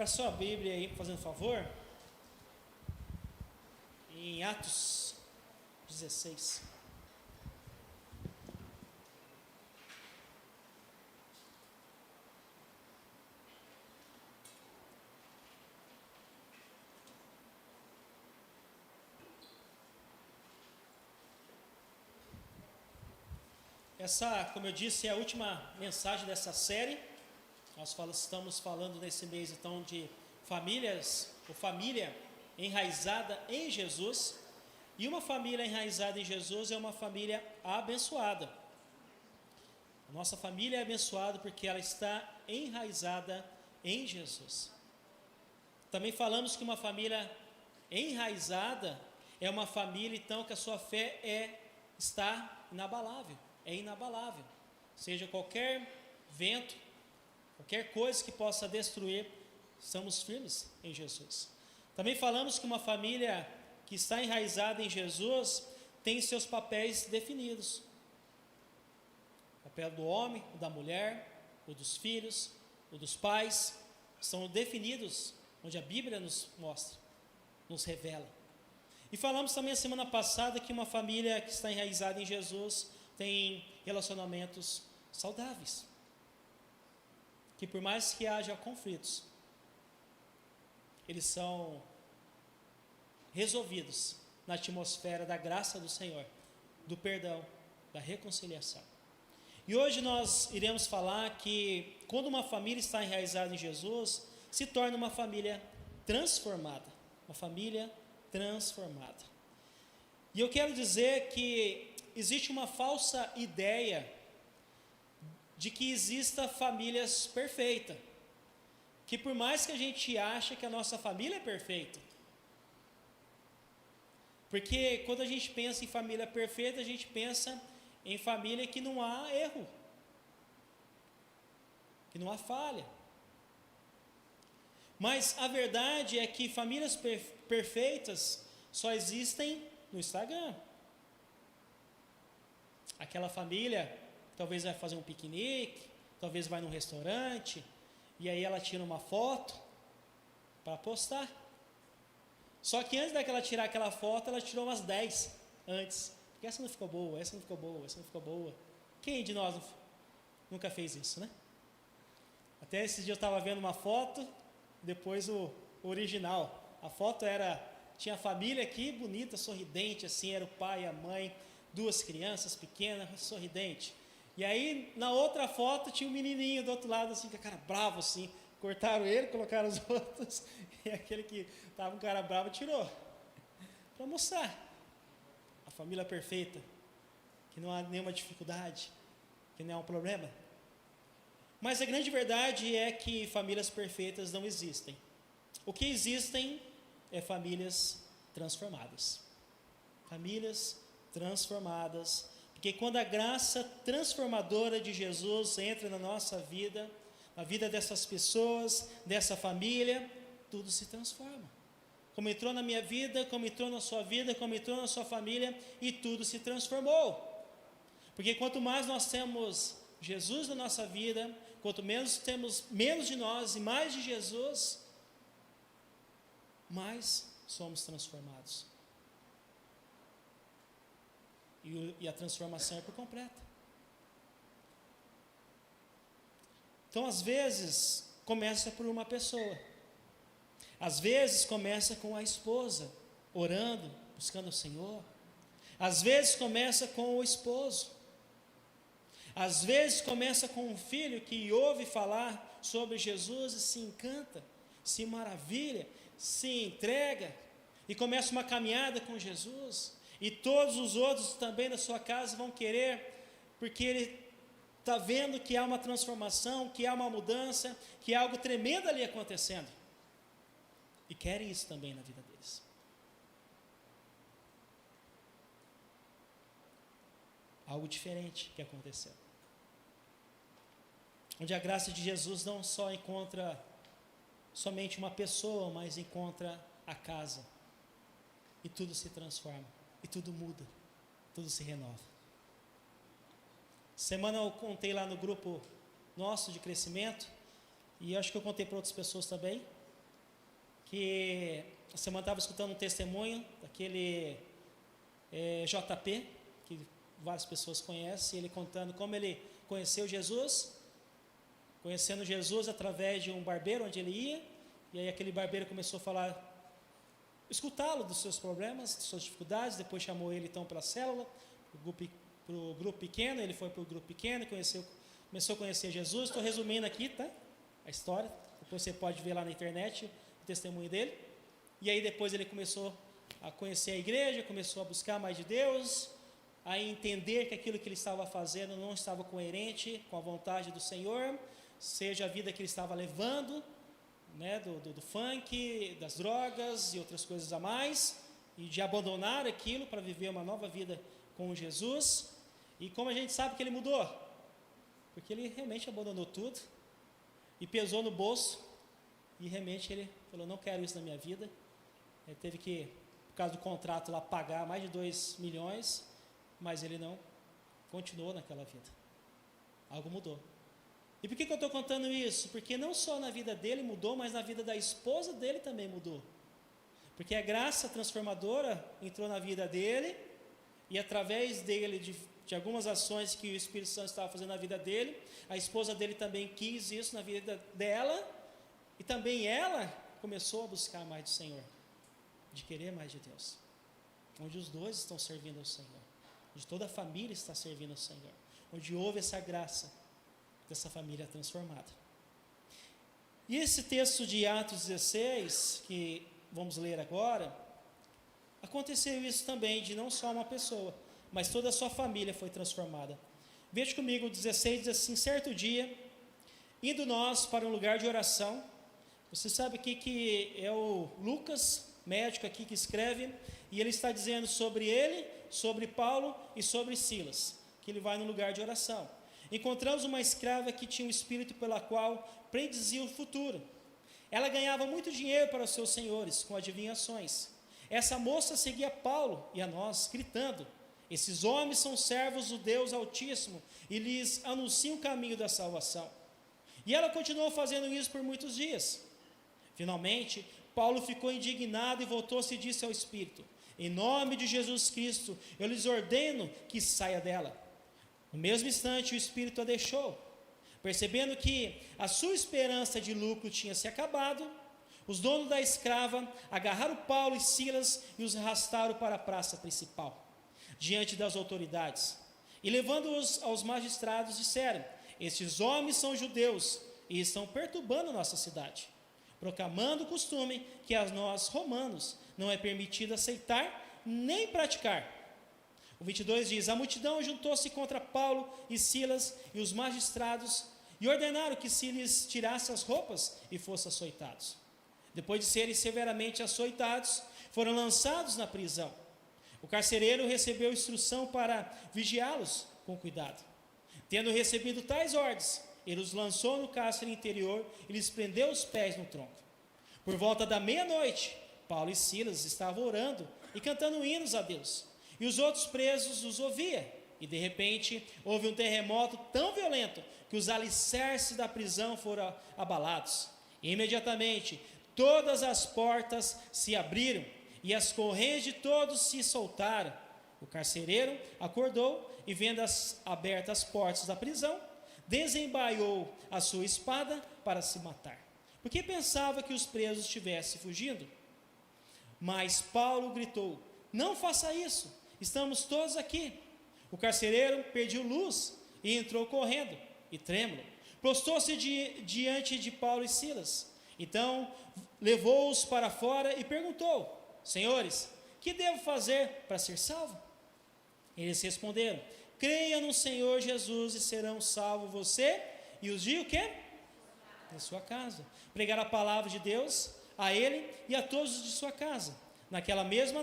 Abra sua Bíblia aí, fazendo favor, em Atos 16. Essa, como eu disse, é a última mensagem dessa série. Nós estamos falando nesse mês então de famílias, ou família enraizada em Jesus. E uma família enraizada em Jesus é uma família abençoada. A nossa família é abençoada porque ela está enraizada em Jesus. Também falamos que uma família enraizada é uma família então que a sua fé está inabalável. É inabalável, seja qualquer vento, qualquer coisa que possa destruir, estamos firmes em Jesus. Também falamos que uma família que está enraizada em Jesus tem seus papéis definidos: o papel do homem, o da mulher, o dos filhos, o dos pais, são definidos, onde a Bíblia nos mostra, nos revela. E falamos também a semana passada que uma família que está enraizada em Jesus tem relacionamentos saudáveis, que por mais que haja conflitos, eles são resolvidos na atmosfera da graça do Senhor, do perdão, da reconciliação. E hoje nós iremos falar que quando uma família está enraizada em Jesus, se torna uma família transformada, uma família transformada. E eu quero dizer que existe uma falsa ideia de que exista famílias perfeitas, que por mais que a gente ache que a nossa família é perfeita, porque quando a gente pensa em família perfeita, a gente pensa em família que não há erro, que não há falha. Mas a verdade é que famílias perfeitas só existem no Instagram. Aquela família talvez vai fazer um piquenique, talvez vai num restaurante, e aí ela tira uma foto para postar. Só que antes daquela tirar aquela foto, ela tirou umas 10 antes. Porque essa não ficou boa, essa não ficou boa, essa não ficou boa. Quem de nós nunca fez isso, né? Até esse dia eu estava vendo uma foto, depois o original. A foto tinha a família aqui, bonita, sorridente, assim, era o pai e a mãe, 2 crianças pequenas, sorridente. E aí, na outra foto, tinha um menininho do outro lado, assim, com a cara bravo, assim. Cortaram ele, colocaram os outros, e aquele que estava com cara bravo tirou. Para mostrar a família perfeita, que não há nenhuma dificuldade, que não há um problema. Mas a grande verdade é que famílias perfeitas não existem. O que existem é famílias transformadas. Famílias transformadas, porque quando a graça transformadora de Jesus entra na nossa vida, na vida dessas pessoas, dessa família, tudo se transforma. Como entrou na minha vida, como entrou na sua vida, como entrou na sua família, e tudo se transformou. Porque quanto mais nós temos Jesus na nossa vida, quanto menos temos menos de nós e mais de Jesus, mais somos transformados. E a transformação é por completa. Então, às vezes, começa por uma pessoa. Às vezes, começa com a esposa, orando, buscando o Senhor. Às vezes, começa com o esposo. Às vezes, começa com um filho que ouve falar sobre Jesus e se encanta, se maravilha, se entrega e começa uma caminhada com Jesus. E todos os outros também da sua casa vão querer, porque ele está vendo que há uma transformação, que há uma mudança, que há algo tremendo ali acontecendo. E querem isso também na vida deles. Algo diferente que aconteceu. Onde a graça de Jesus não só encontra somente uma pessoa, mas encontra a casa. E tudo se transforma. E tudo muda, tudo se renova. Semana eu contei lá no grupo nosso de crescimento, e acho que eu contei para outras pessoas também, que a semana estava escutando um testemunho daquele JP, que várias pessoas conhecem, ele contando como ele conheceu Jesus, conhecendo Jesus através de um barbeiro onde ele ia, e aí aquele barbeiro começou a falar, escutá-lo dos seus problemas, das suas dificuldades, depois chamou ele então para a célula, para o grupo pequeno, ele foi para o grupo pequeno, começou a conhecer Jesus. Estou resumindo aqui, tá? A história, depois você pode ver lá na internet o testemunho dele. E aí depois ele começou a conhecer a igreja, começou a buscar mais de Deus, a entender que aquilo que ele estava fazendo não estava coerente com a vontade do Senhor, seja a vida que ele estava levando, né, do funk, das drogas e outras coisas a mais, e de abandonar aquilo para viver uma nova vida com Jesus. E como a gente sabe que ele mudou? Porque ele realmente abandonou tudo e pesou no bolso, e realmente ele falou, não quero isso na minha vida. Ele teve que, por causa do contrato lá, pagar mais de 2 milhões, mas ele não continuou naquela vida. Algo mudou. E por que eu estou contando isso? Porque não só na vida dele mudou, mas na vida da esposa dele também mudou. Porque a graça transformadora entrou na vida dele, e através dele, de algumas ações que o Espírito Santo estava fazendo na vida dele, a esposa dele também quis isso na vida dela, e também ela começou a buscar mais do Senhor, de querer mais de Deus, onde os dois estão servindo ao Senhor, onde toda a família está servindo ao Senhor, onde houve essa graça dessa família transformada. E esse texto de Atos 16, que vamos ler agora, aconteceu isso também, de não só uma pessoa, mas toda a sua família foi transformada. Veja comigo, o 16 diz assim, certo dia, indo nós para um lugar de oração, você sabe aqui que é o Lucas, médico aqui que escreve, e ele está dizendo sobre ele, sobre Paulo e sobre Silas, que ele vai no lugar de oração. Encontramos uma escrava que tinha um espírito pela qual predizia o futuro. Ela ganhava muito dinheiro para os seus senhores, com adivinhações. Essa moça seguia Paulo e a nós, gritando, esses homens são servos do Deus Altíssimo e lhes anunciam o caminho da salvação. E ela continuou fazendo isso por muitos dias. Finalmente, Paulo ficou indignado e voltou-se e disse ao Espírito, em nome de Jesus Cristo, eu lhes ordeno que saia dela. No mesmo instante, o Espírito a deixou. Percebendo que a sua esperança de lucro tinha se acabado, os donos da escrava agarraram Paulo e Silas e os arrastaram para a praça principal, diante das autoridades. E levando-os aos magistrados, disseram, estes homens são judeus e estão perturbando nossa cidade, proclamando o costume que a nós, romanos, não é permitido aceitar nem praticar. O 22 diz, a multidão juntou-se contra Paulo e Silas e os magistrados e ordenaram que se lhes tirasse as roupas e fossem açoitados. Depois de serem severamente açoitados, foram lançados na prisão. O carcereiro recebeu instrução para vigiá-los com cuidado. Tendo recebido tais ordens, ele os lançou no cárcere interior e lhes prendeu os pés no tronco. Por volta da meia-noite, Paulo e Silas estavam orando e cantando hinos a Deus. E os outros presos os ouviam. E de repente, houve um terremoto tão violento que os alicerces da prisão foram abalados. E imediatamente, todas as portas se abriram e as correntes de todos se soltaram. O carcereiro acordou e, vendo abertas as portas da prisão, desembaiou a sua espada para se matar, porque pensava que os presos estivessem fugindo. Mas Paulo gritou, não faça isso, estamos todos aqui. O carcereiro pediu luz e entrou correndo, e trêmulo, prostou-se diante de Paulo e Silas. Então levou-os para fora e perguntou, senhores, que devo fazer para ser salvo? Eles responderam, creia no Senhor Jesus e serão salvos você e os de o quê? Da sua casa. Pregar a palavra de Deus a ele e a todos de sua casa. Naquela mesma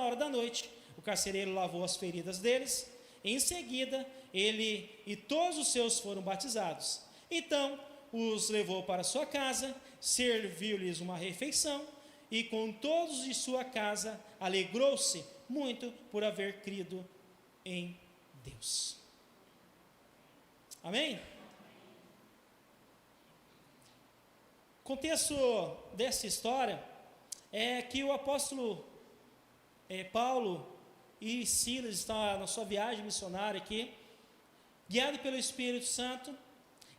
hora da noite, o carcereiro lavou as feridas deles. Em seguida, ele e todos os seus foram batizados. Então, os levou para sua casa, serviu-lhes uma refeição, e com todos de sua casa, alegrou-se muito por haver crido em Deus. Amém? contexto dessa história é que o apóstolo Paulo e Silas estão na sua viagem missionária aqui, guiado pelo Espírito Santo.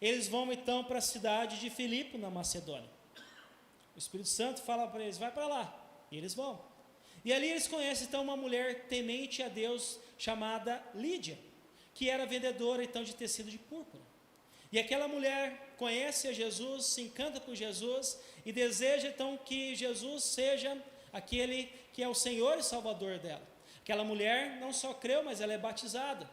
Eles vão então para a cidade de Filipe, na Macedônia. O Espírito Santo fala para eles: vai para lá, e eles vão. E ali eles conhecem então uma mulher temente a Deus chamada Lídia, que era vendedora então de tecido de púrpura. E aquela mulher conhece a Jesus, se encanta por Jesus e deseja então que Jesus seja aquele que é o Senhor e Salvador dela. Aquela mulher não só creu, mas ela é batizada.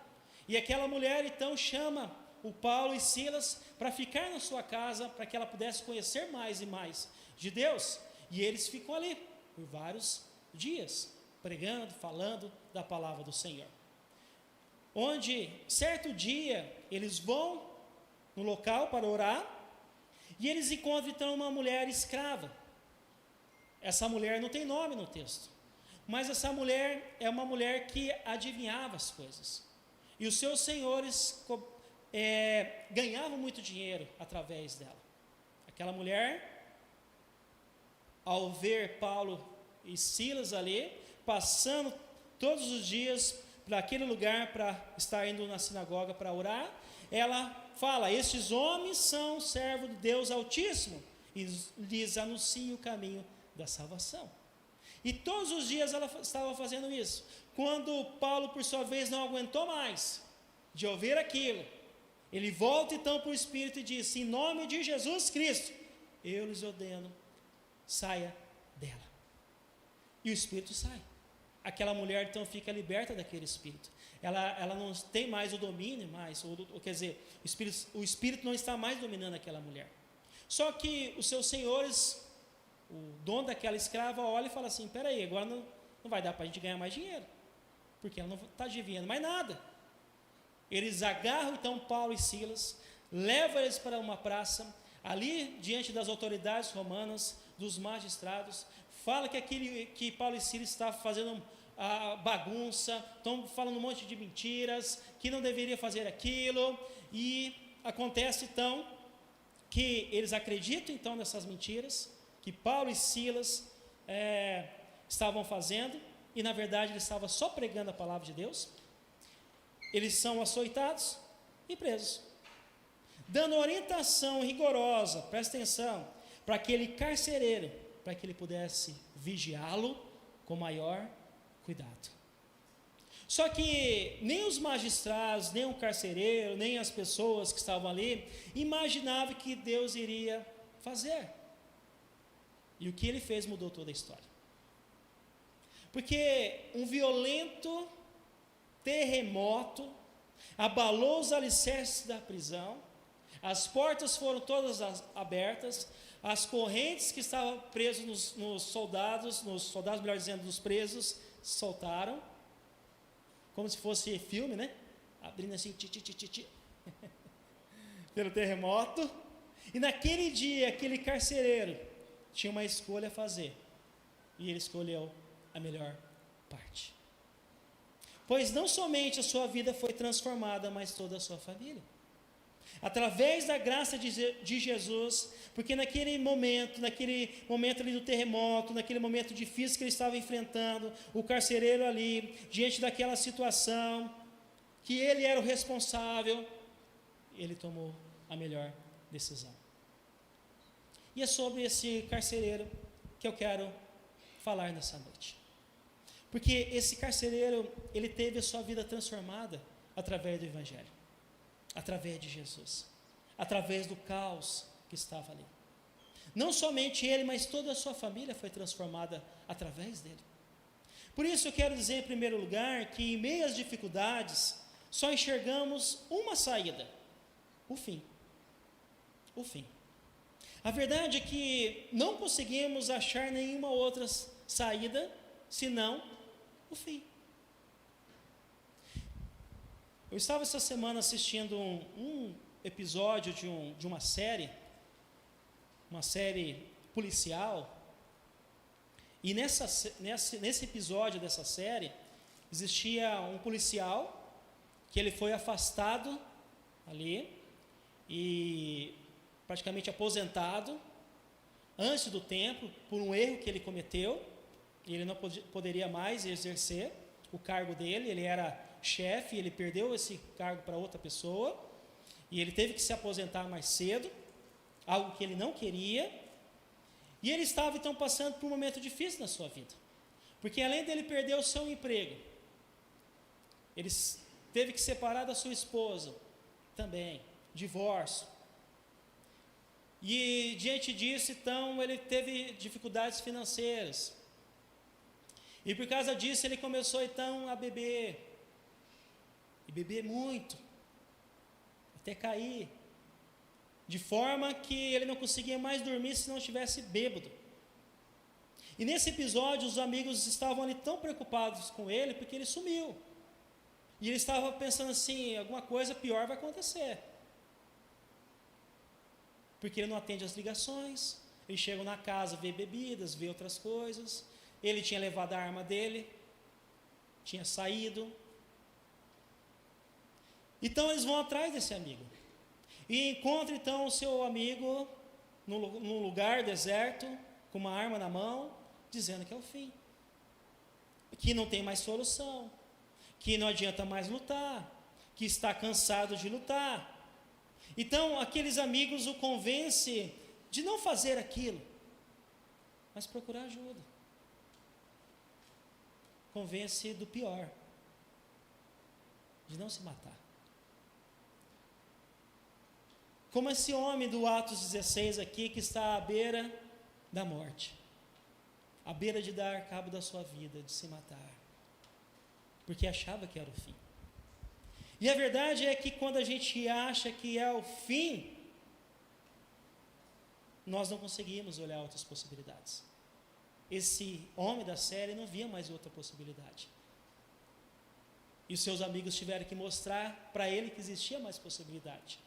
E aquela mulher então chama o Paulo e Silas para ficar na sua casa, para que ela pudesse conhecer mais e mais de Deus. E eles ficam ali por vários dias, pregando, falando da palavra do Senhor. Onde, certo dia, eles vão no local para orar, e eles encontram então uma mulher escrava. Essa mulher não tem nome no texto, mas essa mulher é uma mulher que adivinhava as coisas. E os seus senhores ganhavam muito dinheiro através dela. Aquela mulher, ao ver Paulo e Silas ali, passando todos os dias para aquele lugar, para estar indo na sinagoga para orar, ela fala: estes homens são servos de Deus Altíssimo, e lhes anuncia o caminho da salvação. E todos os dias ela estava fazendo isso. Quando Paulo, por sua vez, não aguentou mais de ouvir aquilo, ele volta então para o Espírito e diz: em nome de Jesus Cristo, eu lhes ordeno, saia dela. E o Espírito sai. Aquela mulher então fica liberta daquele espírito. Ela não tem mais o domínio, quer dizer, o espírito não está mais dominando aquela mulher. Só que os seus senhores, o dono daquela escrava, olha e fala assim: peraí, agora não vai dar para a gente ganhar mais dinheiro, porque ela não está adivinhando mais nada. Eles agarram então Paulo e Silas, levam eles para uma praça, ali diante das autoridades romanas, dos magistrados, fala que Paulo e Silas estavam fazendo a bagunça, estão falando um monte de mentiras, que não deveria fazer aquilo, e acontece então que eles acreditam então nessas mentiras, que Paulo e Silas estavam fazendo, e na verdade eles estavam só pregando a palavra de Deus. Eles são açoitados e presos, dando orientação rigorosa, presta atenção, para aquele carcereiro, para que ele pudesse vigiá-lo com maior cuidado. Só que nem os magistrados, nem o carcereiro, nem as pessoas que estavam ali imaginavam que Deus iria fazer. E o que ele fez mudou toda a história. Porque um violento terremoto abalou os alicerces da prisão, as portas foram todas abertas, as correntes que estavam presas nos soldados, melhor dizendo, dos presos, soltaram, como se fosse filme, né? Abrindo assim, pelo terremoto. E naquele dia, aquele carcereiro tinha uma escolha a fazer, e ele escolheu a melhor parte. Pois não somente a sua vida foi transformada, mas toda a sua família. Através da graça de Jesus, porque naquele momento ali do terremoto, naquele momento difícil que ele estava enfrentando, o carcereiro ali, diante daquela situação, que ele era o responsável, ele tomou a melhor decisão. E é sobre esse carcereiro que eu quero falar nessa noite. Porque esse carcereiro, ele teve a sua vida transformada através do Evangelho, através de Jesus, através do caos que estava ali. Não somente ele, mas toda a sua família foi transformada através dele. Por isso eu quero dizer, em primeiro lugar, que em meio às dificuldades, só enxergamos uma saída: o fim. O fim. A verdade é que não conseguimos achar nenhuma outra saída, senão o fim. Eu estava essa semana assistindo um episódio de uma série policial, e nesse episódio dessa série, existia um policial que ele foi afastado ali, e praticamente aposentado, antes do templo, por um erro que ele cometeu. Ele não poderia mais exercer o cargo dele, ele era chefe, ele perdeu esse cargo para outra pessoa, e ele teve que se aposentar mais cedo, algo que ele não queria, e ele estava então passando por um momento difícil na sua vida, porque além dele perder o seu emprego, ele teve que separar da sua esposa também, divórcio, e diante disso então ele teve dificuldades financeiras, e por causa disso ele começou então a beber, e beber muito, até cair, de forma que ele não conseguia mais dormir se não estivesse bêbado. E nesse episódio os amigos estavam ali tão preocupados com ele, porque ele sumiu, e ele estava pensando assim, alguma coisa pior vai acontecer, porque ele não atende as ligações, eles chegam na casa, vê bebidas, vê outras coisas, ele tinha levado a arma dele, tinha saído. Então eles vão atrás desse amigo, e encontram então o seu amigo num lugar deserto, com uma arma na mão, dizendo que é o fim, que não tem mais solução, que não adianta mais lutar, que está cansado de lutar. Então aqueles amigos o convencem de não fazer aquilo, mas procurar ajuda. Convence do pior, de não se matar. Como esse homem do Atos 16 aqui, que está à beira da morte, à beira de dar cabo da sua vida, de se matar, porque achava que era o fim. E a verdade é que quando a gente acha que é o fim, nós não conseguimos olhar outras possibilidades. Esse homem da série não via mais outra possibilidade. E os seus amigos tiveram que mostrar para ele que existia mais possibilidade.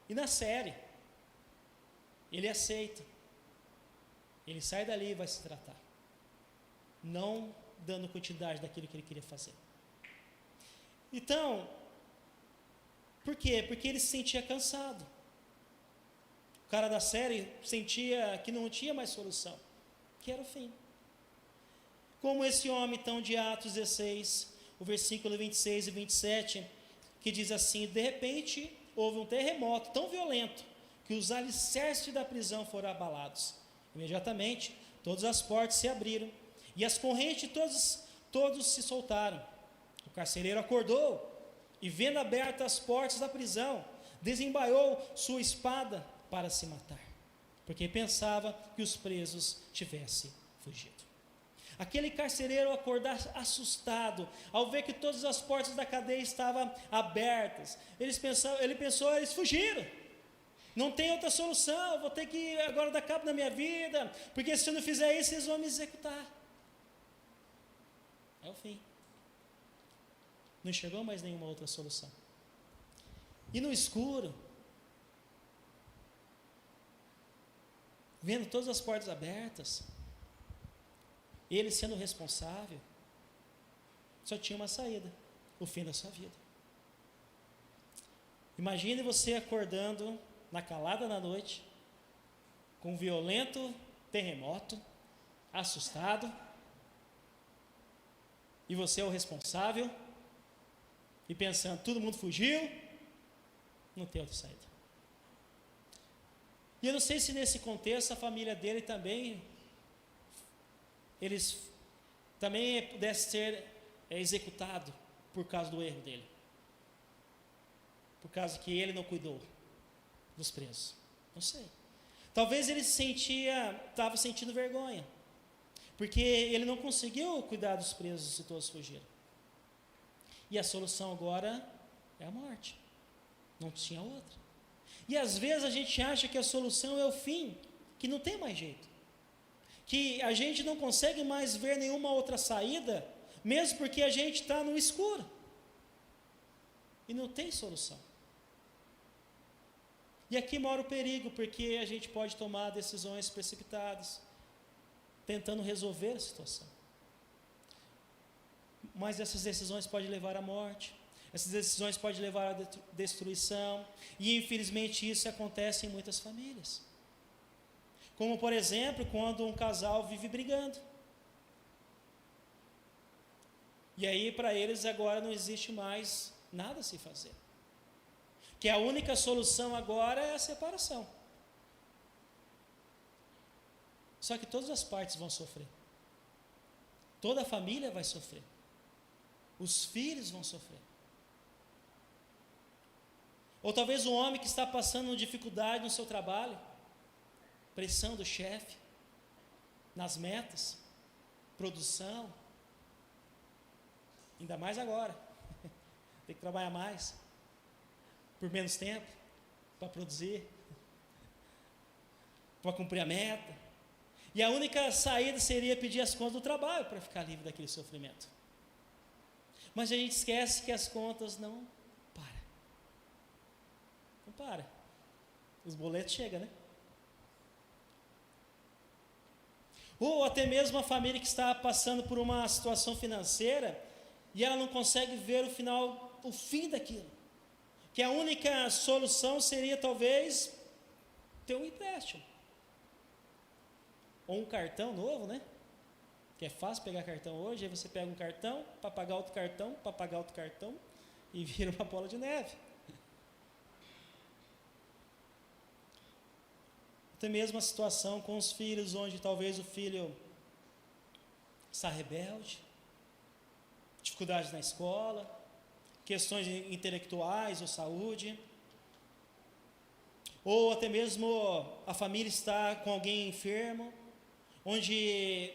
E na série, ele aceita. Ele sai dali e vai se tratar, não dando continuidade daquilo que ele queria fazer. Então, por quê? Porque ele se sentia cansado. O cara da série sentia que não tinha mais solução, que era o fim. Como esse homem então de Atos 16, o versículo 26 e 27, que diz assim: de repente houve um terremoto tão violento que os alicerces da prisão foram abalados. Imediatamente todas as portas se abriram e as correntes todos se soltaram. O carcereiro acordou e, vendo abertas as portas da prisão, desembaiou sua espada para se matar, porque pensava que os presos tivessem fugido. Aquele carcereiro acordou assustado ao ver que todas as portas da cadeia estavam abertas. Ele pensou, eles fugiram, não tem outra solução, vou ter que agora dar cabo na minha vida, porque se eu não fizer isso, eles vão me executar. É o fim. Não enxergou mais nenhuma outra solução. E no escuro, vendo todas as portas abertas, ele sendo responsável, só tinha uma saída: o fim da sua vida. Imagine você acordando na calada da noite, com um violento terremoto, assustado, e você é o responsável, e pensando, todo mundo fugiu, não tem outra saída. E eu não sei se nesse contexto a família dele também, eles também pudessem ser executados por causa do erro dele, por causa que ele não cuidou dos presos. Não sei. Talvez ele estava sentindo vergonha, porque ele não conseguiu cuidar dos presos e todos fugiram. E a solução agora é a morte. Não tinha outra. E às vezes a gente acha que a solução é o fim, que não tem mais jeito, que a gente não consegue mais ver nenhuma outra saída, mesmo porque a gente está no escuro e não tem solução. E aqui mora o perigo, porque a gente pode tomar decisões precipitadas, tentando resolver a situação. Mas essas decisões podem levar à morte, essas decisões podem levar à destruição, e infelizmente isso acontece em muitas famílias. Como, por exemplo, quando um casal vive brigando. E aí, para eles, agora não existe mais nada a se fazer. Que a única solução agora é a separação. Só que todas as partes vão sofrer. Toda a família vai sofrer. Os filhos vão sofrer. Ou talvez um homem que está passando dificuldade no seu trabalho, pressão do chefe, nas metas, produção, ainda mais agora, tem que trabalhar mais, por menos tempo, para produzir, para cumprir a meta, e a única saída seria pedir as contas do trabalho, para ficar livre daquele sofrimento. Mas a gente esquece que as contas não para, os boletos chegam, né? Ou até mesmo a família que está passando por uma situação financeira e ela não consegue ver o fim daquilo. Que a única solução seria talvez ter um empréstimo. Ou um cartão novo, né? Que é fácil pegar cartão hoje, aí você pega um cartão para pagar outro cartão, para pagar outro cartão e vira uma bola de neve. Até mesmo a situação com os filhos, onde talvez o filho está rebelde, dificuldades na escola, questões intelectuais ou saúde, ou até mesmo a família está com alguém enfermo, onde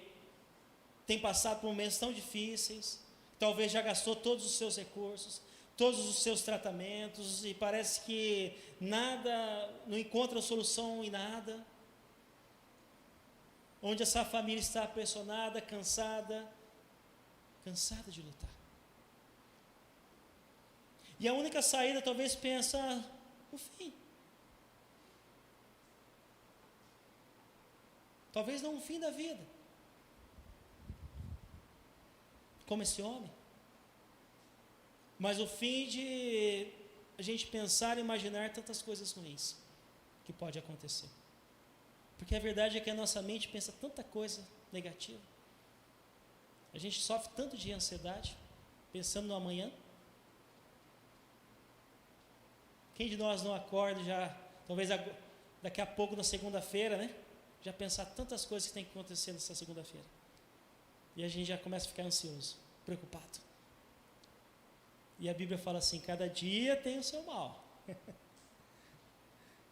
tem passado por momentos tão difíceis, talvez já gastou todos os seus recursos, todos os seus tratamentos, e parece que nada, não encontra solução em nada, onde essa família está pressionada, cansada de lutar. E a única saída talvez pensa o fim. Talvez não o fim da vida, como esse homem, mas o fim de a gente pensar e imaginar tantas coisas ruins que pode acontecer. Porque a verdade é que a nossa mente pensa tanta coisa negativa. A gente sofre tanto de ansiedade, pensando no amanhã. Quem de nós não acorda já, talvez daqui a pouco na segunda-feira, né? Já pensar tantas coisas que tem que acontecer nessa segunda-feira. E a gente já começa a ficar ansioso, preocupado. E a Bíblia fala assim, cada dia tem o seu mal.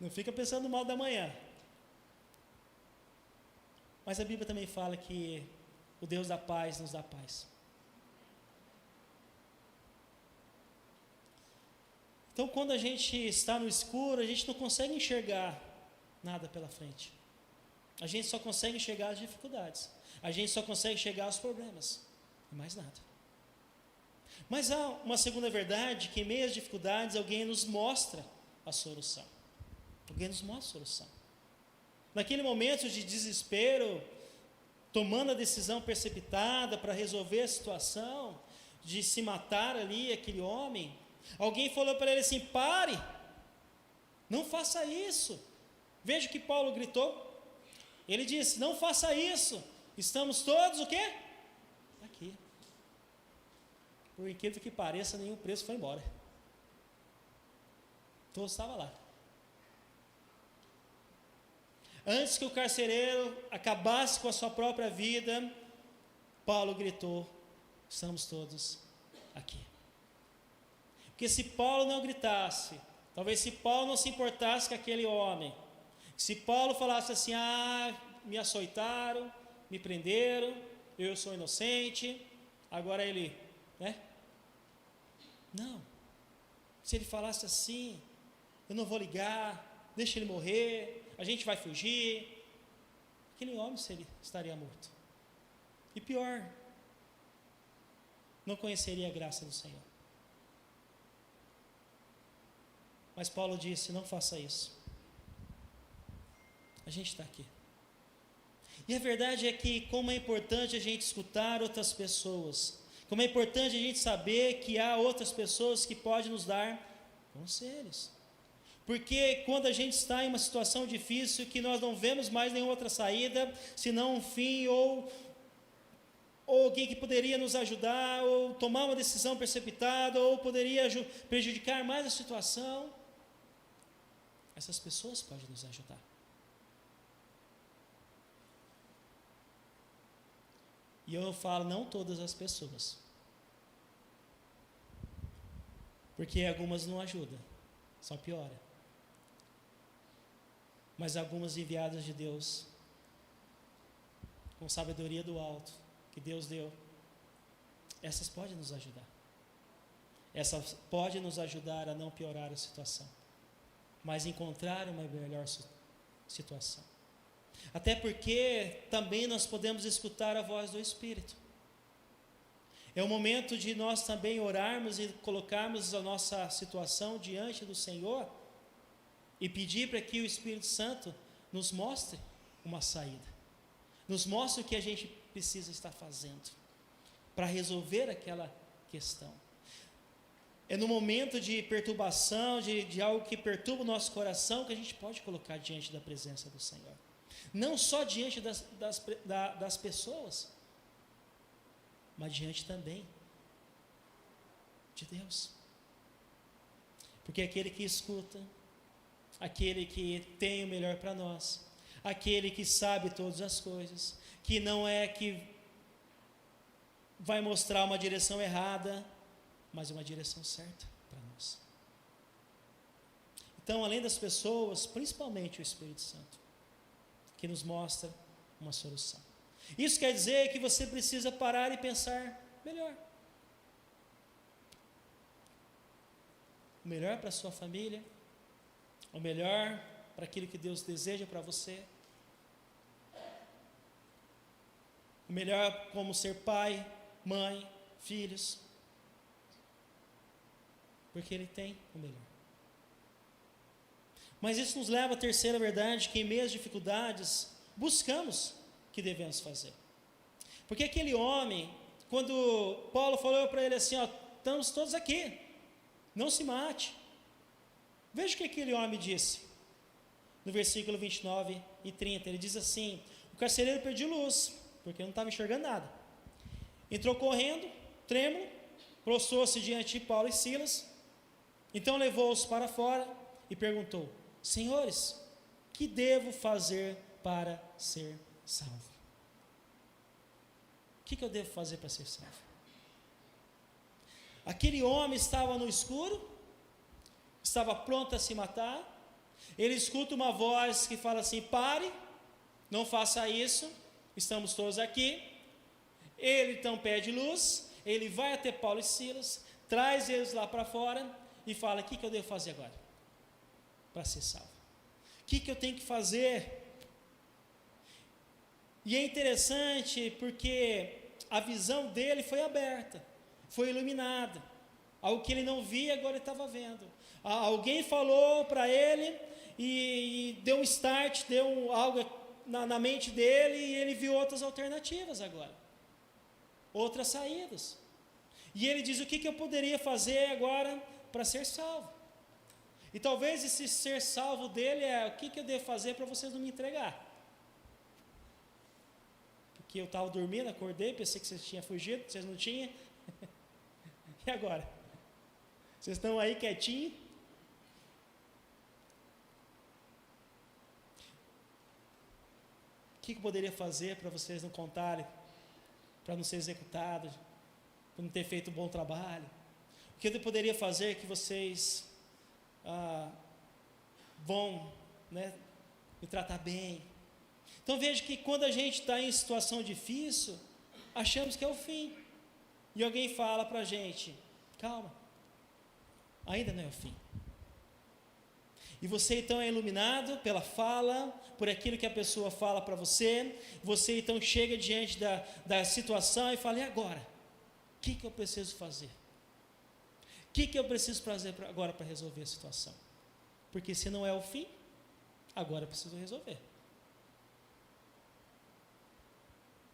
Não fica pensando no mal da manhã. Mas a Bíblia também fala que o Deus da paz nos dá paz. Então, quando a gente está no escuro, a gente não consegue enxergar nada pela frente. A gente só consegue enxergar as dificuldades. A gente só consegue enxergar os problemas. E mais nada. Mas há uma segunda verdade, que em meio às dificuldades, alguém nos mostra a solução. Alguém nos mostra a solução. Naquele momento de desespero, tomando a decisão precipitada para resolver a situação, de se matar ali, aquele homem, alguém falou para ele assim, pare, não faça isso. Veja o que Paulo gritou. Ele disse, não faça isso, estamos todos o quê? Aqui. Por incrível que pareça, nenhum preso foi embora. Todos estavam lá. Antes que o carcereiro acabasse com a sua própria vida, Paulo gritou, estamos todos aqui. Porque se Paulo não gritasse, talvez se Paulo não se importasse com aquele homem, se Paulo falasse assim, me açoitaram, me prenderam, eu sou inocente, agora ele, né? Não. Se ele falasse assim, eu não vou ligar, deixa ele morrer, a gente vai fugir, aquele homem estaria morto. E pior, não conheceria a graça do Senhor. Mas Paulo disse, não faça isso. A gente está aqui. E a verdade é que como é importante a gente escutar outras pessoas, como é importante a gente saber que há outras pessoas que podem nos dar conselhos. Porque quando a gente está em uma situação difícil, que nós não vemos mais nenhuma outra saída, senão um fim, ou alguém que poderia nos ajudar, ou tomar uma decisão precipitada, ou poderia prejudicar mais a situação, essas pessoas podem nos ajudar. E eu falo, não todas as pessoas, porque algumas não ajudam, só piora. Mas algumas enviadas de Deus, com sabedoria do alto, que Deus deu, essas podem nos ajudar. Essas podem nos ajudar a não piorar a situação, mas encontrar uma melhor situação. Até porque também nós podemos escutar a voz do Espírito. É o momento de nós também orarmos e colocarmos a nossa situação diante do Senhor e pedir para que o Espírito Santo nos mostre uma saída, nos mostre o que a gente precisa estar fazendo para resolver aquela questão. É no momento de perturbação, de algo que perturba o nosso coração, que a gente pode colocar diante da presença do Senhor. Não só diante das pessoas, mas diante também de Deus. Porque aquele que escuta, aquele que tem o melhor para nós, aquele que sabe todas as coisas, que não é que vai mostrar uma direção errada, mas uma direção certa para nós. Então, além das pessoas, principalmente o Espírito Santo, que nos mostra uma solução. Isso quer dizer que você precisa parar e pensar melhor. O melhor para a sua família, o melhor para aquilo que Deus deseja para você, o melhor como ser pai, mãe, filhos, porque Ele tem o melhor. Mas isso nos leva à terceira verdade, que em meio às dificuldades, buscamos o que devemos fazer. Porque aquele homem, quando Paulo falou para ele assim, ó, estamos todos aqui, não se mate. Veja o que aquele homem disse, no versículo 29 e 30, ele diz assim, o carcereiro perdeu luz, porque não estava enxergando nada. Entrou correndo, trêmulo, prostrou-se diante de Paulo e Silas, então levou-os para fora e perguntou, senhores, que devo fazer para ser salvo? O que eu devo fazer para ser salvo? Aquele homem estava no escuro, estava pronto a se matar, ele escuta uma voz que fala assim, pare, não faça isso, estamos todos aqui. Ele então pede luz, ele vai até Paulo e Silas, traz eles lá para fora e fala, o que eu devo fazer agora para ser salvo? O que eu tenho que fazer? E é interessante porque a visão dele foi aberta, foi iluminada. Algo que ele não via, agora ele estava vendo. Alguém falou para ele e deu um start, deu algo na mente dele e ele viu outras alternativas agora. Outras saídas. E ele diz, o que eu poderia fazer agora para ser salvo? E talvez esse ser salvo dele é, o que eu devo fazer para vocês não me entregar? Porque eu estava dormindo, acordei, pensei que vocês tinham fugido, vocês não tinham. E agora? Vocês estão aí quietinhos? O que eu poderia fazer para vocês não contarem, para não ser executados, para não ter feito um bom trabalho? O que eu poderia fazer que vocês vão, né, me tratar bem? Então veja que quando a gente está em situação difícil, achamos que é o fim. E alguém fala para a gente, calma, ainda não é o fim. E você então é iluminado pela fala, por aquilo que a pessoa fala para você. Você então chega diante da situação e fala, e agora? O que eu preciso fazer? O que eu preciso fazer agora para resolver a situação? Porque se não é o fim, agora eu preciso resolver.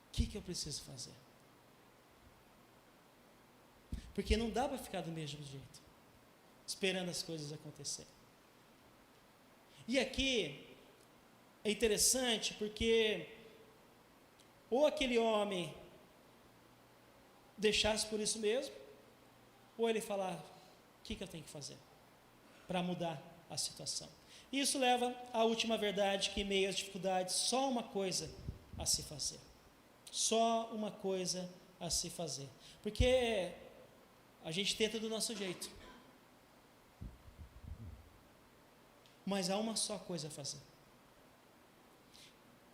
O que eu preciso fazer? Porque não dá para ficar do mesmo jeito, esperando as coisas acontecerem. E aqui é interessante porque ou aquele homem deixasse por isso mesmo, ou ele falar: o que eu tenho que fazer para mudar a situação? E isso leva à última verdade, que em meio às dificuldades, só uma coisa a se fazer. Só uma coisa a se fazer. Porque a gente tenta do nosso jeito. Mas há uma só coisa a fazer.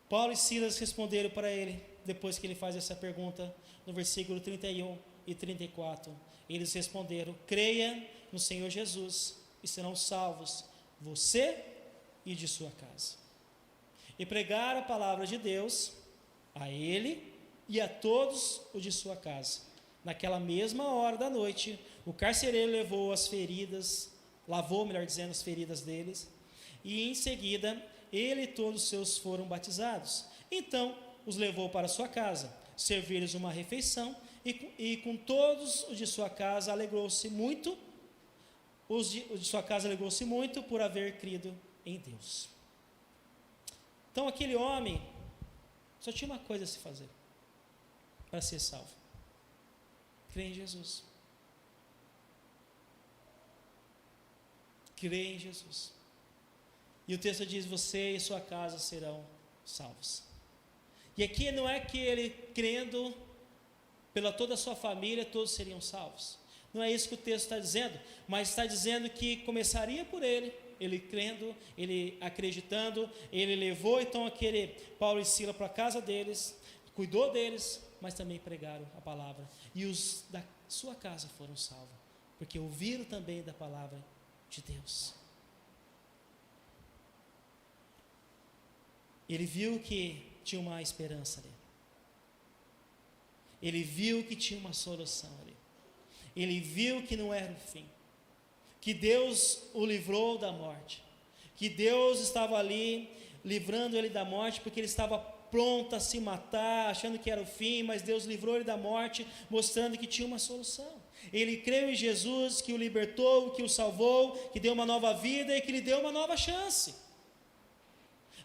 Paulo e Silas responderam para ele, depois que ele faz essa pergunta, no versículo 31 e 34. Eles responderam: creia no Senhor Jesus e serão salvos, você e de sua casa. E pregaram a palavra de Deus a ele e a todos os de sua casa. Naquela mesma hora da noite, o carcereiro lavou, as feridas deles, e em seguida ele e todos os seus foram batizados. Então os levou para sua casa, serviu-lhes uma refeição, e com todos os de sua casa alegrou-se muito. Os de sua casa alegrou-se muito por haver crido em Deus. Então aquele homem só tinha uma coisa a se fazer para ser salvo: crer em Jesus. Crer em Jesus. E o texto diz: você e sua casa serão salvos. E aqui não é que ele crendo pela toda a sua família todos seriam salvos. Não é isso que o texto está dizendo, mas está dizendo que começaria por ele crendo, ele acreditando. Ele levou então aquele Paulo e Silas para a casa deles, cuidou deles, mas também pregaram a palavra. E os da sua casa foram salvos, porque ouviram também da palavra de Deus. Ele viu que tinha uma esperança ali. Ele viu que tinha uma solução ali. Ele viu que não era o fim. Que Deus o livrou da morte. Que Deus estava ali livrando ele da morte, porque ele estava pronto a se matar, achando que era o fim, mas Deus livrou ele da morte, mostrando que tinha uma solução. Ele creu em Jesus, que o libertou, que o salvou, que deu uma nova vida e que lhe deu uma nova chance.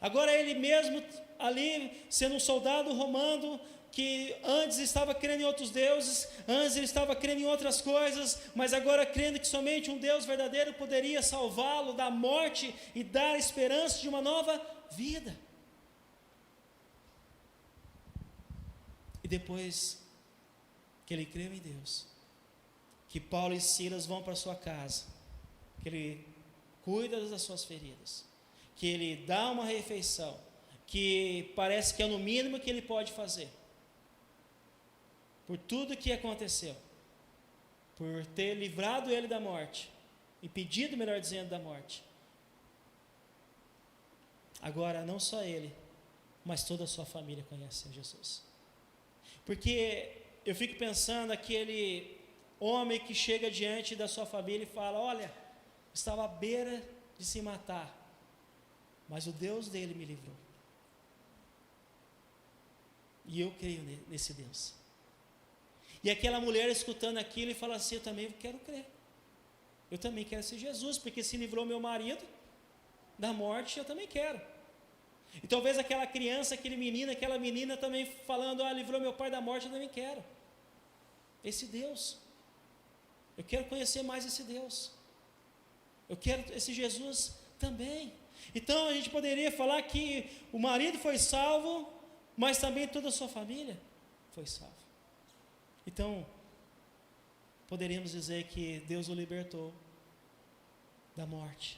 Agora ele mesmo ali, sendo um soldado romano, que antes estava crendo em outros deuses, antes ele estava crendo em outras coisas, mas agora crendo que somente um Deus verdadeiro poderia salvá-lo da morte e dar esperança de uma nova vida. E depois que ele creu em Deus, que Paulo e Silas vão para sua casa, que ele cuida das suas feridas, que ele dá uma refeição, que parece que é no mínimo que ele pode fazer, por tudo que aconteceu, por ter livrado ele da morte, impedido, melhor dizendo, da morte. Agora, não só ele, mas toda a sua família conhece a Jesus. Porque eu fico pensando, aquele homem que chega diante da sua família e fala: olha, estava à beira de se matar, mas o Deus dele me livrou. E eu creio nesse Deus. E aquela mulher escutando aquilo e fala assim: eu também quero crer. Eu também quero ser Jesus, porque se livrou meu marido da morte, eu também quero. E talvez aquela criança, aquela menina também falando: livrou meu pai da morte, eu também quero. Esse Deus. Eu quero conhecer mais esse Deus. Eu quero esse Jesus também. Então a gente poderia falar que o marido foi salvo, mas também toda a sua família foi salva. Então, poderíamos dizer que Deus o libertou da morte.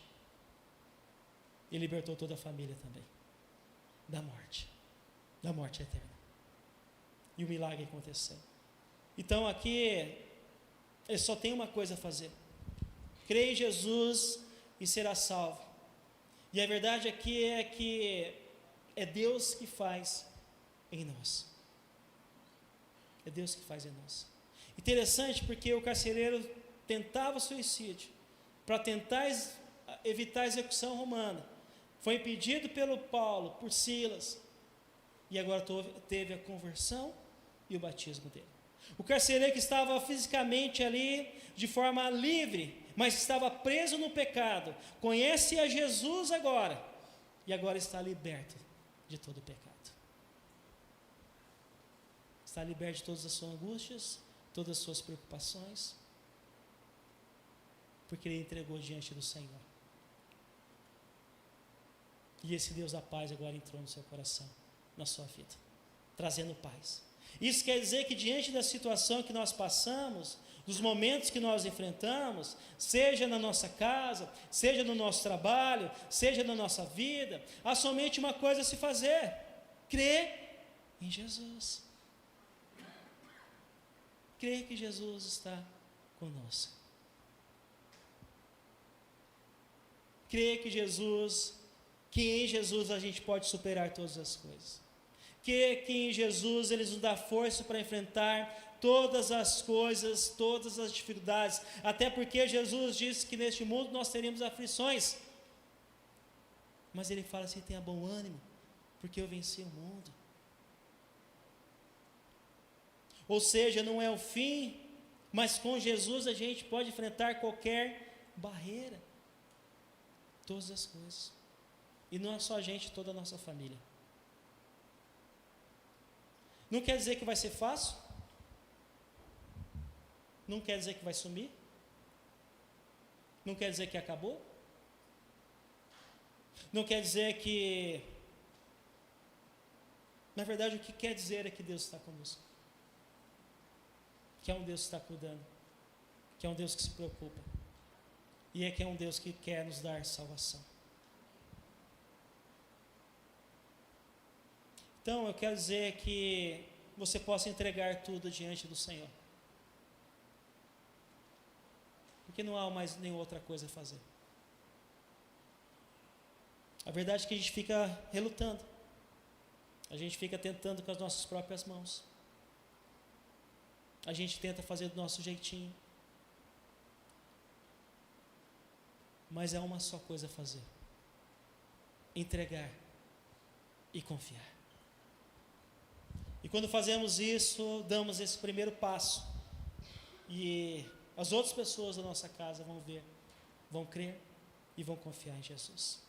E libertou toda a família também da morte eterna. E o milagre aconteceu. Então aqui, ele só tem uma coisa a fazer: crê em Jesus e será salvo. E a verdade aqui é que é Deus que faz em nós. É Deus que faz em nós. Interessante, porque o carcereiro tentava suicídio para tentar evitar a execução romana. Foi impedido pelo Paulo, por Silas, e agora teve a conversão e o batismo dele. O carcereiro que estava fisicamente ali, de forma livre, mas estava preso no pecado, conhece a Jesus agora, e agora está liberto de todo o pecado. Está liberto de todas as suas angústias, todas as suas preocupações, porque ele entregou diante do Senhor. E esse Deus da paz agora entrou no seu coração, na sua vida, trazendo paz. Isso quer dizer que diante da situação que nós passamos, dos momentos que nós enfrentamos, seja na nossa casa, seja no nosso trabalho, seja na nossa vida, há somente uma coisa a se fazer: crer em Jesus. Crer que Jesus está conosco. Crer que em Jesus a gente pode superar todas as coisas. Que em Jesus Ele nos dá força para enfrentar todas as coisas, todas as dificuldades. Até porque Jesus disse que neste mundo nós teríamos aflições. Mas Ele fala assim: tenha bom ânimo, porque eu venci o mundo. Ou seja, não é o fim, mas com Jesus a gente pode enfrentar qualquer barreira. Todas as coisas. E não é só a gente, toda a nossa família. Não quer dizer que vai ser fácil. Não quer dizer que vai sumir. Não quer dizer que acabou. Não quer dizer que... Na verdade, o que quer dizer é que Deus está conosco. Que é um Deus que está cuidando. Que é um Deus que se preocupa. E é que é um Deus que quer nos dar salvação. Então, eu quero dizer que você possa entregar tudo diante do Senhor. Porque não há mais nenhuma outra coisa a fazer. A verdade é que a gente fica relutando. A gente fica tentando com as nossas próprias mãos. A gente tenta fazer do nosso jeitinho. Mas há uma só coisa a fazer: entregar e confiar. E quando fazemos isso, damos esse primeiro passo, e as outras pessoas da nossa casa vão ver, vão crer e vão confiar em Jesus.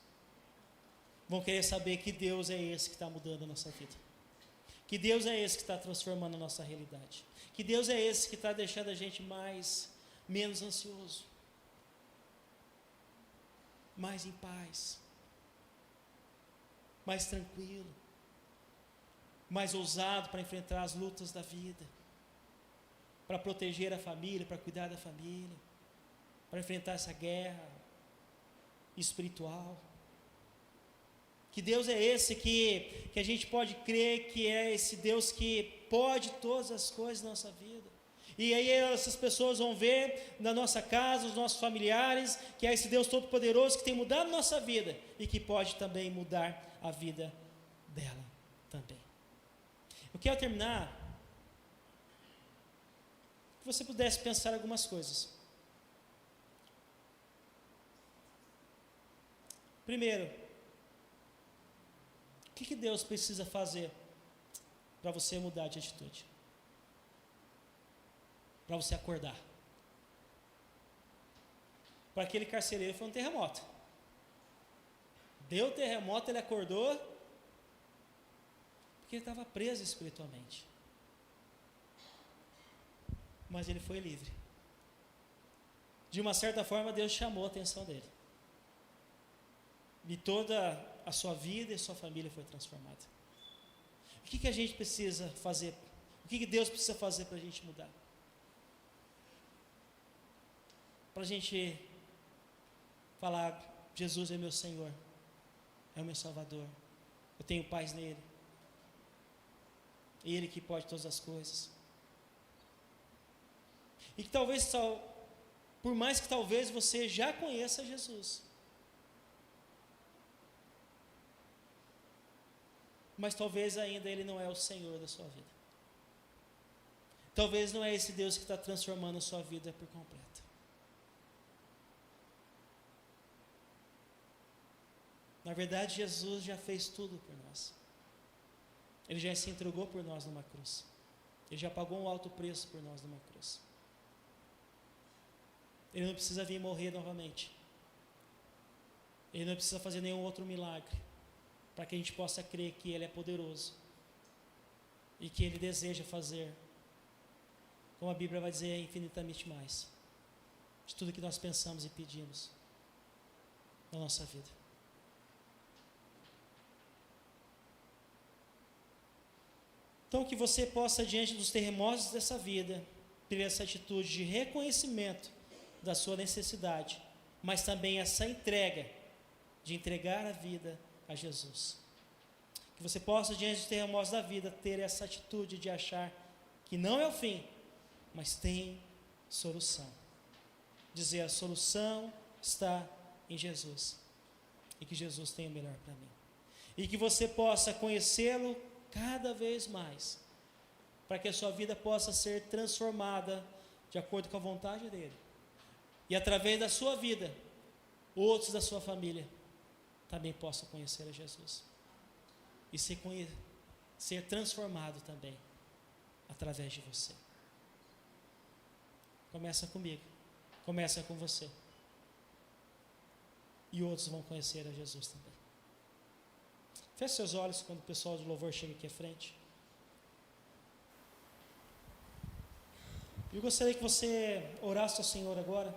Vão querer saber que Deus é esse que está mudando a nossa vida, que Deus é esse que está transformando a nossa realidade, que Deus é esse que está deixando a gente menos ansioso, mais em paz, mais tranquilo, mais ousado para enfrentar as lutas da vida, para proteger a família, para cuidar da família, para enfrentar essa guerra espiritual. Que Deus é esse que a gente pode crer que é esse Deus que pode todas as coisas na nossa vida. E aí essas pessoas vão ver na nossa casa, os nossos familiares, que é esse Deus todo-poderoso que tem mudado a nossa vida e que pode também mudar a vida dela também. Eu quero terminar, que você pudesse pensar algumas coisas. Primeiro, o que Deus precisa fazer para você mudar de atitude? Para você acordar? Para aquele carcereiro foi um terremoto. Deu terremoto, ele acordou, porque ele estava preso espiritualmente. Mas ele foi livre. De uma certa forma, Deus chamou a atenção dele. E toda a sua vida e a sua família foi transformada. O que a gente precisa fazer? O que Deus precisa fazer para a gente mudar? Para a gente falar: Jesus é meu Senhor, é o meu Salvador, eu tenho paz nele, é Ele que pode todas as coisas. E que talvez, por mais que talvez você já conheça Jesus, mas talvez ainda Ele não é o Senhor da sua vida. Talvez não é esse Deus que está transformando a sua vida por completo. Na verdade, Jesus já fez tudo por nós. Ele já se entregou por nós numa cruz. Ele já pagou um alto preço por nós numa cruz. Ele não precisa vir morrer novamente. Ele não precisa fazer nenhum outro milagre para que a gente possa crer que Ele é poderoso e que Ele deseja fazer, como a Bíblia vai dizer, infinitamente mais de tudo que nós pensamos e pedimos na nossa vida. Então, que você possa, diante dos terremotos dessa vida, ter essa atitude de reconhecimento da sua necessidade, mas também essa entrega, de entregar a vida a Jesus. Que você possa, diante dos terremotos da vida, ter essa atitude de achar que não é o fim, mas tem solução. Dizer: a solução está em Jesus, e que Jesus tem o melhor para mim. E que você possa conhecê-lo cada vez mais, para que a sua vida possa ser transformada de acordo com a vontade dEle. E através da sua vida, outros da sua família também possam conhecer a Jesus. E ser transformado também através de você. Começa comigo, começa com você. E outros vão conhecer a Jesus também. Feche seus olhos quando o pessoal do louvor chega aqui à frente. Eu gostaria que você orasse ao Senhor agora.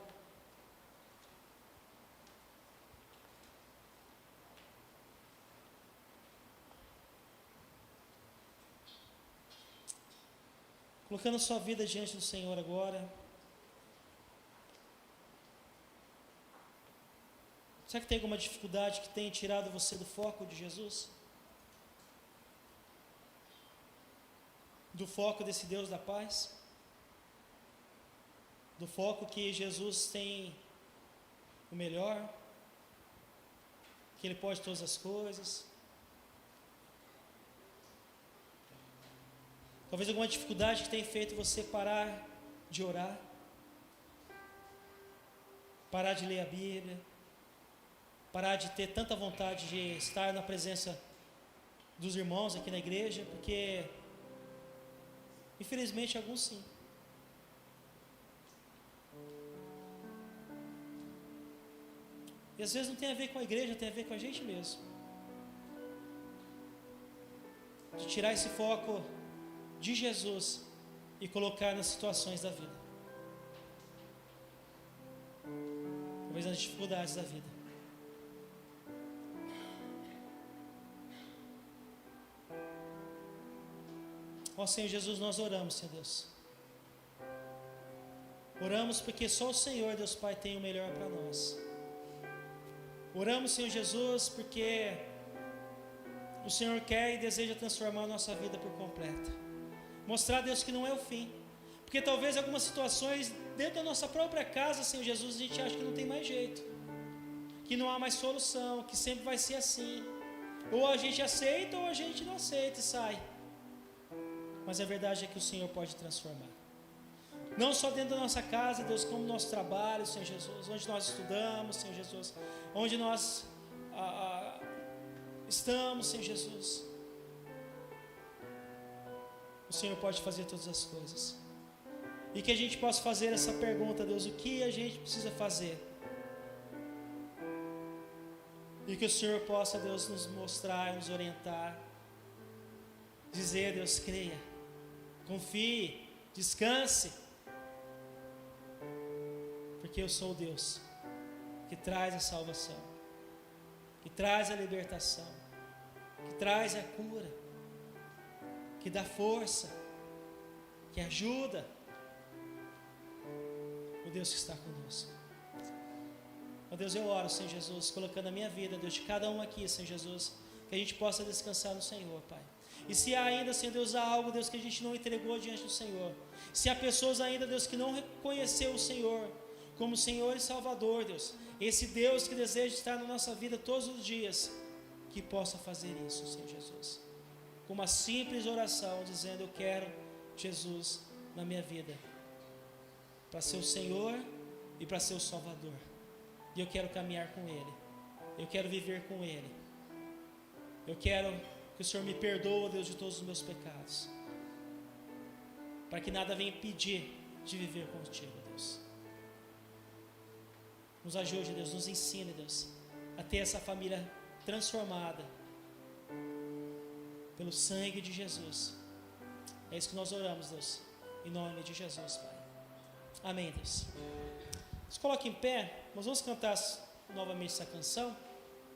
Colocando a sua vida diante do Senhor agora. Será que tem alguma dificuldade que tenha tirado você do foco de Jesus? Do foco desse Deus da paz? Do foco que Jesus tem o melhor? Que Ele pode todas as coisas? Talvez alguma dificuldade que tenha feito você parar de orar, parar de ler a Bíblia, parar de ter tanta vontade de estar na presença dos irmãos aqui na igreja, porque, infelizmente, alguns sim. E às vezes não tem a ver com a igreja, tem a ver com a gente mesmo. De tirar esse foco de Jesus e colocar nas situações da vida, talvez nas dificuldades da vida. Ó Senhor Jesus, nós oramos, Senhor Deus. Oramos porque só o Senhor, Deus Pai, tem o melhor para nós. Oramos, Senhor Jesus, porque o Senhor quer e deseja transformar a nossa vida por completa. Mostrar, Deus, que não é o fim. Porque talvez algumas situações dentro da nossa própria casa, Senhor Jesus, a gente acha que não tem mais jeito, que não há mais solução, que sempre vai ser assim. Ou a gente aceita ou a gente não aceita e sai. Mas a verdade é que o Senhor pode transformar. Não só dentro da nossa casa, Deus, como no nosso trabalho, Senhor Jesus, onde nós estudamos, Senhor Jesus, onde nós estamos, Senhor Jesus. O Senhor pode fazer todas as coisas. E que a gente possa fazer essa pergunta, Deus, o que a gente precisa fazer? E que o Senhor possa, Deus, nos mostrar, nos orientar. Dizer, Deus, creia, confie, descanse. Porque eu sou o Deus que traz a salvação, que traz a libertação, que traz a cura, que dá força, que ajuda. O Deus que está conosco. Ó Deus, eu oro, Senhor Jesus, colocando a minha vida, Deus, de cada um aqui, Senhor Jesus, que a gente possa descansar no Senhor, Pai. E se há ainda, Senhor Deus, há algo, Deus, que a gente não entregou diante do Senhor, se há pessoas ainda, Deus, que não reconheceu o Senhor como Senhor e Salvador, Deus, esse Deus que deseja estar na nossa vida todos os dias, que possa fazer isso, Senhor Jesus, com uma simples oração, dizendo: eu quero Jesus na minha vida, para ser o Senhor e para ser o Salvador, e eu quero caminhar com Ele, eu quero viver com Ele, eu quero que o Senhor me perdoe, Deus, de todos os meus pecados, para que nada venha impedir de viver contigo, Deus. Nos ajude, Deus, nos ensine, Deus, a ter essa família transformada pelo sangue de Jesus. É isso que nós oramos, Deus, em nome de Jesus, Pai. Amém, Deus. Se coloque em pé, nós vamos cantar novamente essa canção.